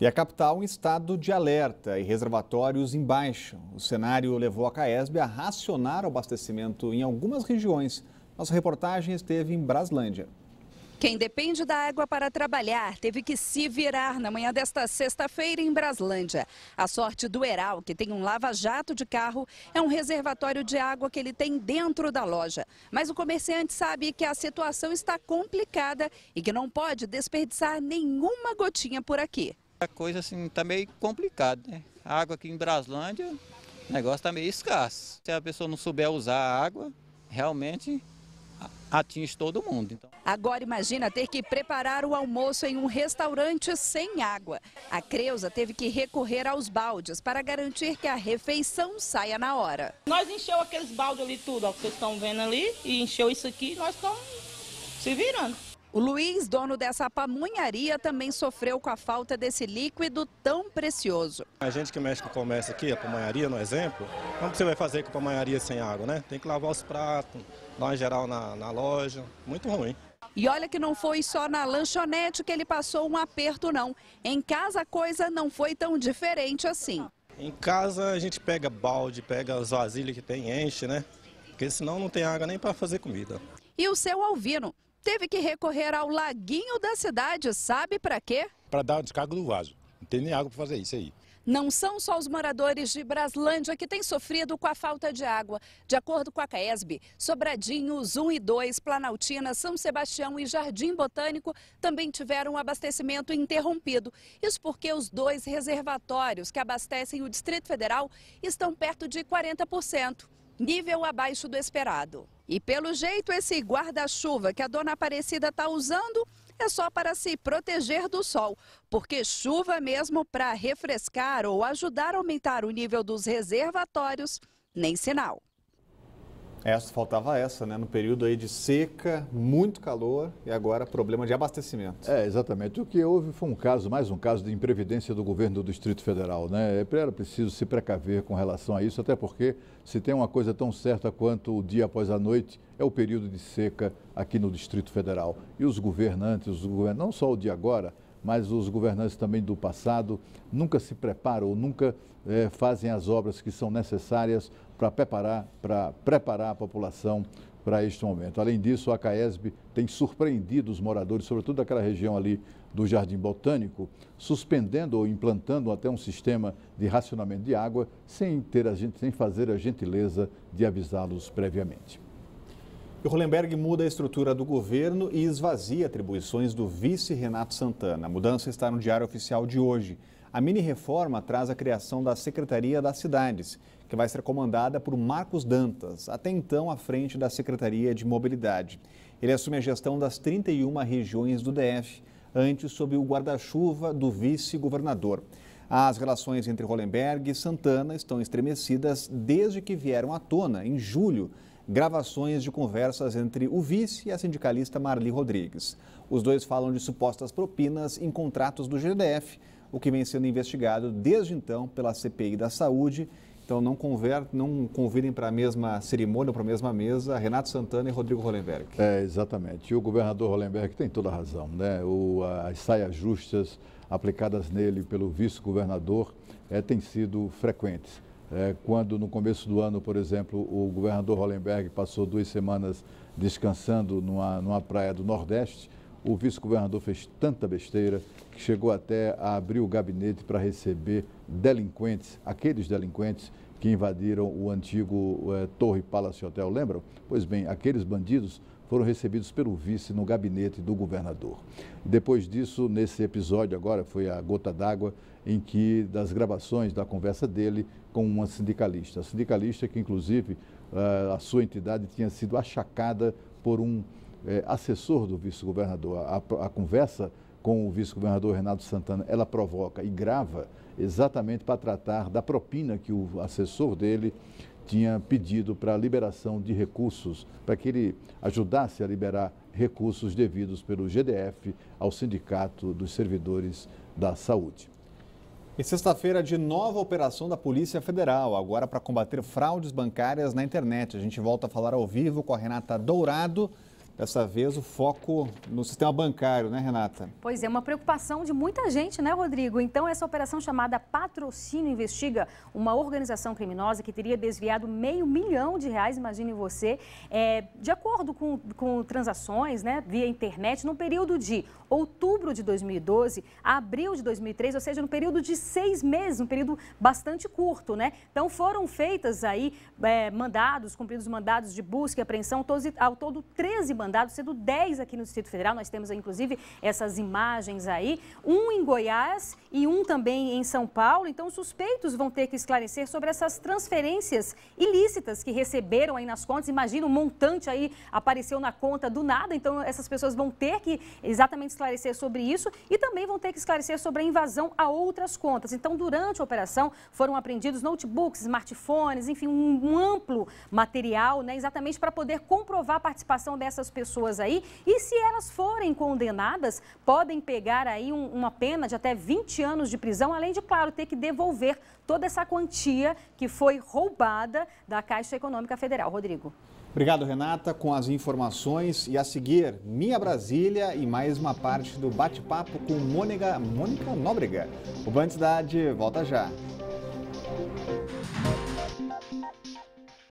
E a capital em estado de alerta e reservatórios em baixa. O cenário levou a CAESB a racionar o abastecimento em algumas regiões. Nossa reportagem esteve em Braslândia. Quem depende da água para trabalhar teve que se virar na manhã desta sexta-feira em Braslândia. A sorte do Heral, que tem um lava-jato de carro, é um reservatório de água que ele tem dentro da loja. Mas o comerciante sabe que a situação está complicada e que não pode desperdiçar nenhuma gotinha por aqui. A coisa assim tá meio complicada, né? A água aqui em Braslândia, o negócio tá meio escasso. Se a pessoa não souber usar a água, realmente atinge todo mundo. Então. Agora imagina ter que preparar o almoço em um restaurante sem água. A Creuza teve que recorrer aos baldes para garantir que a refeição saia na hora. Nós encheu aqueles baldes ali tudo, ó, que vocês estão vendo ali, e encheu isso aqui, nós estamos se virando. O Luiz, dono dessa pamonharia, também sofreu com a falta desse líquido tão precioso. A gente que mexe com o comércio aqui, a pamonharia, no exemplo, como você vai fazer com a pamonharia sem água, né? Tem que lavar os pratos, dar uma geral na loja, muito ruim. E olha que não foi só na lanchonete que ele passou um aperto, não. Em casa a coisa não foi tão diferente assim. Em casa a gente pega balde, pega as vasilhas que tem, enche, né? Porque senão não tem água nem para fazer comida. E o seu Alvino teve que recorrer ao laguinho da cidade, sabe para quê? Para dar a descarga do vaso. Não tem nem água para fazer isso aí. Não são só os moradores de Braslândia que têm sofrido com a falta de água. De acordo com a CAESB, Sobradinhos 1 e 2, Planaltina, São Sebastião e Jardim Botânico também tiveram um abastecimento interrompido. Isso porque os dois reservatórios que abastecem o Distrito Federal estão perto de 40%. Nível abaixo do esperado. E pelo jeito, esse guarda-chuva que a dona Aparecida está usando é só para se proteger do sol, porque chuva mesmo para refrescar ou ajudar a aumentar o nível dos reservatórios, nem sinal. Faltava essa, né? No período aí de seca, muito calor e agora problema de abastecimento. Exatamente. O que houve foi mais um caso de imprevidência do governo do Distrito Federal, né? Era preciso se precaver com relação a isso, até porque se tem uma coisa tão certa quanto o dia após a noite, é o período de seca aqui no Distrito Federal. E os governantes, não só o de agora, mas os governantes também do passado, nunca se preparam, nunca fazem as obras que são necessárias para preparar a população para este momento. Além disso, a CAESB tem surpreendido os moradores, sobretudo daquela região ali do Jardim Botânico, suspendendo ou implantando até um sistema de racionamento de água, sem fazer a gentileza de avisá-los previamente. O Hollenberg muda a estrutura do governo e esvazia atribuições do vice Renato Santana. A mudança está no Diário Oficial de hoje. A mini-reforma traz a criação da Secretaria das Cidades, que vai ser comandada por Marcos Dantas, até então à frente da Secretaria de Mobilidade. Ele assume a gestão das 31 regiões do DF, antes sob o guarda-chuva do vice-governador. As relações entre Hollenberg e Santana estão estremecidas desde que vieram à tona, em julho, gravações de conversas entre o vice e a sindicalista Marli Rodrigues. Os dois falam de supostas propinas em contratos do GDF, o que vem sendo investigado desde então pela CPI da Saúde. Então não convidem para a mesma cerimônia, para a mesma mesa, Renato Santana e Rodrigo Hollenberg. Exatamente. E o governador Hollenberg tem toda a razão, né? As saias justas aplicadas nele pelo vice-governador têm sido frequentes. Quando no começo do ano, por exemplo, o governador Hollenberg passou 2 semanas descansando numa praia do Nordeste, o vice-governador fez tanta besteira que chegou até a abrir o gabinete para receber delinquentes, aqueles delinquentes que invadiram o antigo Torre Palace Hotel, lembram? Pois bem, aqueles bandidos foram recebidos pelo vice no gabinete do governador. Depois disso, nesse episódio agora, foi a gota d'água em que, das gravações da conversa dele com uma sindicalista. A sindicalista que, inclusive, a sua entidade tinha sido achacada por um assessor do vice-governador. A conversa com o vice-governador Renato Santana, ela provoca e grava exatamente para tratar da propina que o assessor dele tinha pedido para a liberação de recursos, para que ele ajudasse a liberar recursos devidos pelo GDF ao Sindicato dos Servidores da Saúde. E sexta-feira de nova operação da Polícia Federal, agora para combater fraudes bancárias na internet. A gente volta a falar ao vivo com a Renata Dourado. Dessa vez o foco no sistema bancário, né, Renata? Pois é, uma preocupação de muita gente, né, Rodrigo? Então, essa operação chamada Patrocínio investiga uma organização criminosa que teria desviado R$500 milhão, imagine você, de acordo com transações, né, via internet, no período de outubro de 2012 a abril de 2013, ou seja, no período de 6 meses, um período bastante curto, né? Então, foram feitas aí cumpridos mandados de busca e apreensão, ao todo 13 mandados, sendo 10 aqui no Distrito Federal. Nós temos, inclusive, essas imagens aí, um em Goiás e um também em São Paulo. Então, os suspeitos vão ter que esclarecer sobre essas transferências ilícitas que receberam aí nas contas. Imagina, um montante aí apareceu na conta do nada. Então, essas pessoas vão ter que exatamente esclarecer sobre isso e também vão ter que esclarecer sobre a invasão a outras contas. Então, durante a operação, foram apreendidos notebooks, smartphones, enfim, um amplo material, né, exatamente para poder comprovar a participação dessas pessoas aí. E se elas forem condenadas, podem pegar aí uma pena de até 20 anos de prisão, além de, claro, ter que devolver toda essa quantia que foi roubada da Caixa Econômica Federal. Rodrigo. Obrigado, Renata, com as informações. E a seguir, Minha Brasília e mais uma parte do bate-papo com Mônica Nóbrega. O Band Cidade volta já.